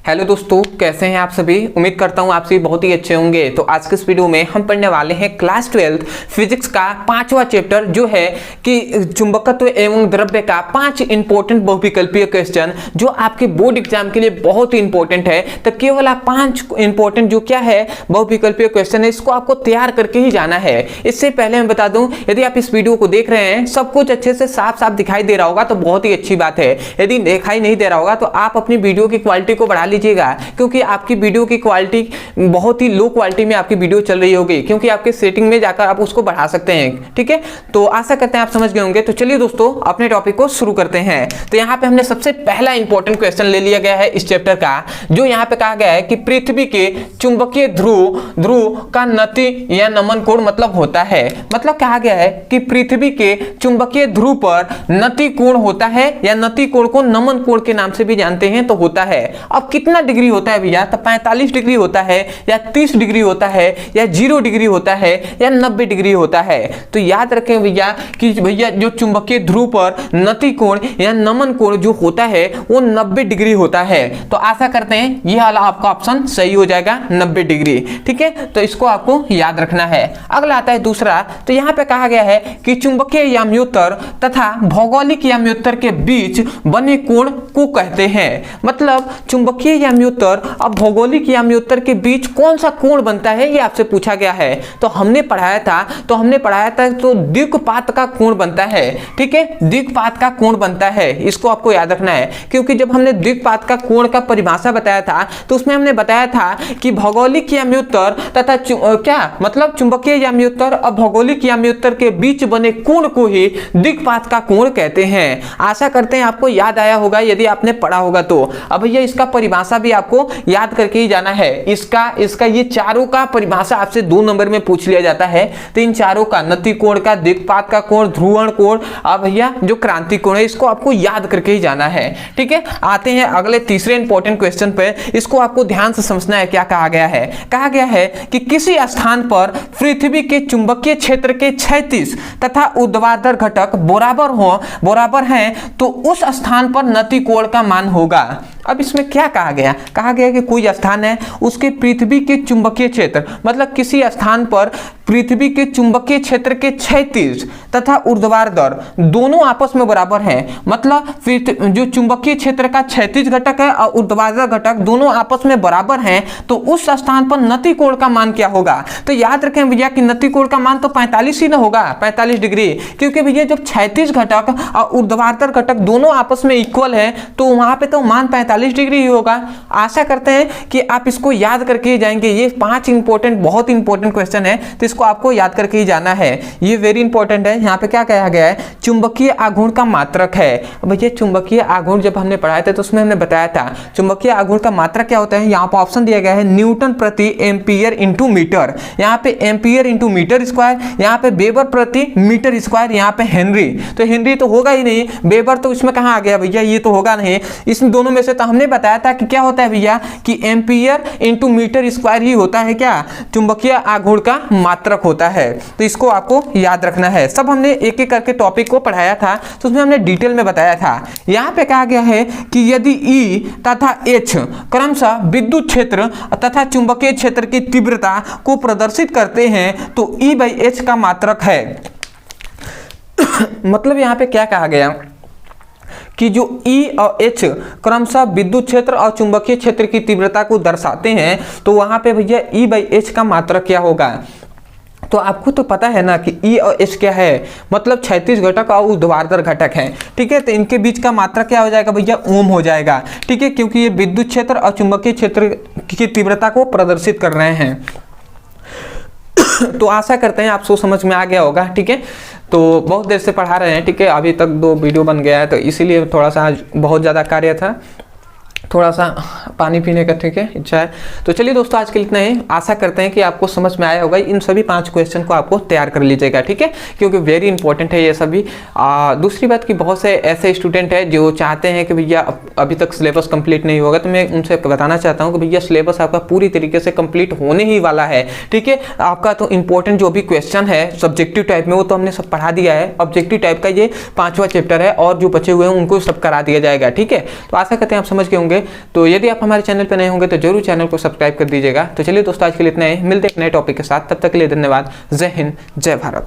Hello दोस्तों, कैसे हैं आप सभी। उम्मीद करता हूं आप सभी बहुत ही अच्छे होंगे। तो आज के इस वीडियो में हम पढ़ने वाले हैं क्लास 12 फिजिक्स का 5वां चैप्टर, जो है कि चुंबकत्व एवं द्रव्य का 5 इंपॉर्टेंट बहुविकल्पीय क्वेश्चन, जो आपके बोर्ड एग्जाम के लिए बहुत ही इंपॉर्टेंट है। तो केवल आप 5 इंपॉर्टेंट जो क्या है बहुविकल्पीय क्वेश्चन है, इसको आपको तैयार करके ही जाना है। इससे पहले मैं बता दूं, यदि आप इस वीडियो को देख रहे हैं, सब कुछ अच्छे से साफ साफ दिखाई दे रहा होगा तो बहुत ही अच्छी बात है। यदि दिखाई नहीं दे रहा होगा तो आप अपनी वीडियो की क्वालिटी को बढ़ा लीजिएगा, क्योंकि आपकी वीडियो की क्वालिटी बहुत ही लो क्वालिटी में आपकी वीडियो चल रही होगी, क्योंकि आपके सेटिंग में जाकर आप उसको बढ़ा सकते हैं। ठीक है, तो आशा करते हैं आप समझ गए होंगे। तो चलिए दोस्तों, अपने टॉपिक को शुरू करते हैं। तो यहाँ पे हमने सबसे पहला इंपॉर्टेंट क्वेश्चन ले लिया गया है इस चैप्टर का, जो यहाँ पे कहा गया है कि पृथ्वी के चुंबकीय ध्रुव का नति या नमन कोण मतलब होता है। मतलब कहा गया है कि पृथ्वी के चुंबकीय ध्रुव पर नति कोण होता है, या नति कोण को नमन कोण के नाम से भी जानते हैं, तो होता है। अब कितना डिग्री होता है भैया, तो 45 डिग्री होता है, या 30 डिग्री होता है, या 0 डिग्री होता है, या 90 डिग्री होता है। तो याद रखें भैया कि भैया जो चुंबकीय ध्रुव पर नति कोण या नमन कोण जो होता है वो 90 डिग्री होता है। तो आशा करते हैं ये वाला आपका ऑप्शन सही हो जाएगा, 90 डिग्री। ठीक है, तो इसको आपको याद रखना है। अगला आता है दूसरा। तो यहाँ पे कहा गया है कि चुंबकीय याम्योत्तर तथा भौगोलिक याम्योत्तर के बीच बने कोण को कहते हैं। मतलब चुंबकीय याम्योत्तर और भौगोलिक याम्योत्तर के बीच कौन सा कोण बनता है, ये आपसे पूछा गया है। तो हमने पढ़ाया था तो दिक्पात का कोण बनता है। ठीक है, दिक्पात का कोण बनता है, इसको आपको याद रखना है। क्योंकि जब हमने दिक्पात का कोण का परिभाषा बताया था, तो उसमें हमने बताया था कि भौगोलिक याम्योत्तर तथा मतलब चुंबकीय याम्योत्तर और भौगोलिक याम्योत्तर के बीच बने कोण को ही दिक्पात का कोण कहते हैं। आशा करते हैं आपको याद आया होगा, यदि आपने पढ़ा होगा तो। अब भैया इसका परिभाषा भी आपको याद करके ही जाना है। इसका ये चारों का परिभाषा आपसे 2 नंबर में पूछ लिया जाता है। तो इन चारों का, नति कोण का, दिक्पात का कोण, ध्रुवण कोण और भैया जो क्रांति कोण है, इसको आपको याद करके ही जाना है। ठीक है, आते हैं अगले तीसरे इंपॉर्टेंट क्वेश्चन पे। इसको आपको ध्यान से समझना है। क्या कहा गया है? कहा गया है कि किसी स्थान पर पृथ्वी के चुंबकीय क्षेत्र के क्षैतिज तथा ऊर्ध्वाधर घटक बराबर हैं, तो उस स्थान पर नति कोण का मान होगा। अब इसमें क्या कहा गया? कहा गया कि कोई स्थान है, उसके पृथ्वी के चुंबकीय क्षेत्र, मतलब किसी स्थान पर पृथ्वी के चुंबकीय क्षेत्र के क्षैतिज तथा ऊर्ध्वाधर दोनों आपस में बराबर हैं। मतलब जो चुंबकीय क्षेत्र का क्षैतिज घटक है और ऊर्ध्वाधर घटक दोनों आपस में बराबर हैं, तो उस स्थान पर नति कोण का मान क्या होगा? तो याद रखें भैया कि नति कोण का मान तो 45 ही ना होगा, 45 डिग्री। क्योंकि भैया जब क्षैतिज घटक और ऊर्ध्वाधर घटक दोनों आपस में इक्वल है, तो वहां पे तो मान 45 डिग्री ही होगा। आशा करते हैं कि आप इसको याद करके जाएंगे। ये 5 इंपॉर्टेंट, बहुत इंपॉर्टेंट क्वेश्चन है, तो इसको आपको याद करके ही जाना है। ये वेरी इंपॉर्टेंट है। यहाँ पे क्या कहा गया है? चुंबकीय आघूर्ण का मात्रक है। भैया चुंबकीय आघूर्ण जब हमने पढ़ाया था, तो उसमें हमने बताया था चुंबकीय आघूर्ण का मात्रक क्या होता है। यहाँ पर ऑप्शन दिया गया है न्यूटन प्रति एम्पियर इंटू मीटर। यहाँ पे एम्पियर इंटू मीटर स्क्वायर, यहाँ पे वेबर प्रति मीटर स्क्वायर, यहाँ पे हेनरी। तो हेनरी तो होगा ही नहीं, वेबर तो इसमें कहाँ आ गया भैया? ये तो होगा नहीं। इन दोनों में से तो हमने बताया था कि क्या होता है भैया कि एम्पियर इंटू मीटर स्क्वायर ही होता है क्या? चुंबकीय आघूर्ण का मात्रक होता है। तो इसको आपको याद रखना है। सब हमने एक एक करके टॉपिक को पढ़ाया था, तो उसमें हमने डिटेल में बताया था। यहाँ पे कहा गया है कि यदि ई तथा एच क्रमशः विद्युत क्षेत्र तथा चुंबकीय क्षेत्र की तीव्रता को प्रदर्शित करते हैं, तो ई बाई एच का मात्रक है। मतलब यहाँ पे क्या कहा गया कि जो E और H क्रमशः विद्युत क्षेत्र और चुंबकीय क्षेत्र की तीव्रता को दर्शाते हैं, तो वहां पे भैया E बाई H का मात्रक क्या होगा? तो आपको तो पता है ना कि E और H क्या है, मतलब क्षैतिज घटक और ऊर्ध्वाधर घटक है। ठीक है, तो इनके बीच का मात्रक क्या हो जाएगा भैया? ओम हो जाएगा। ठीक है, क्योंकि ये विद्युत क्षेत्र और चुंबकीय क्षेत्र की तीव्रता को प्रदर्शित कर रहे हैं। तो आशा करते हैं आपको समझ में आ गया होगा। ठीक है, तो बहुत देर से पढ़ा रहे हैं। ठीक है, अभी तक 2 वीडियो बन गया है, तो इसीलिए थोड़ा सा आज बहुत ज़्यादा कार्य था, थोड़ा सा पानी पीने का ठीक है इच्छा है। तो चलिए दोस्तों, आज के लिए इतना ही। आशा करते हैं कि आपको समझ में आया होगा। इन सभी 5 क्वेश्चन को आपको तैयार कर लीजिएगा। ठीक है, क्योंकि वेरी इंपॉर्टेंट है ये सभी। दूसरी बात कि बहुत से ऐसे स्टूडेंट हैं जो चाहते हैं कि भैया अभी तक सिलेबस कंप्लीट नहीं होगा, तो मैं उनसे बताना चाहता हूँ कि भैया सिलेबस आपका पूरी तरीके से कंप्लीट होने ही वाला है। ठीक है, आपका तो इंपॉर्टेंट जो भी क्वेश्चन है सब्जेक्टिव टाइप में, वो तो हमने सब पढ़ा दिया है। ऑब्जेक्टिव टाइप का ये 5वां चैप्टर है, और जो बचे हुए हैं उनको सब करा दिया जाएगा। ठीक है, तो आशा करते हैं आप समझ गए होंगे। होंगे। तो यदि आप हमारे चैनल पर नए होंगे तो जरूर चैनल को सब्सक्राइब कर दीजिएगा। तो चलिए दोस्तों, आज के लिए इतना ही, मिलते हैं एक नए टॉपिक के साथ। तब तक के लिए धन्यवाद। जय हिंद, जय भारत।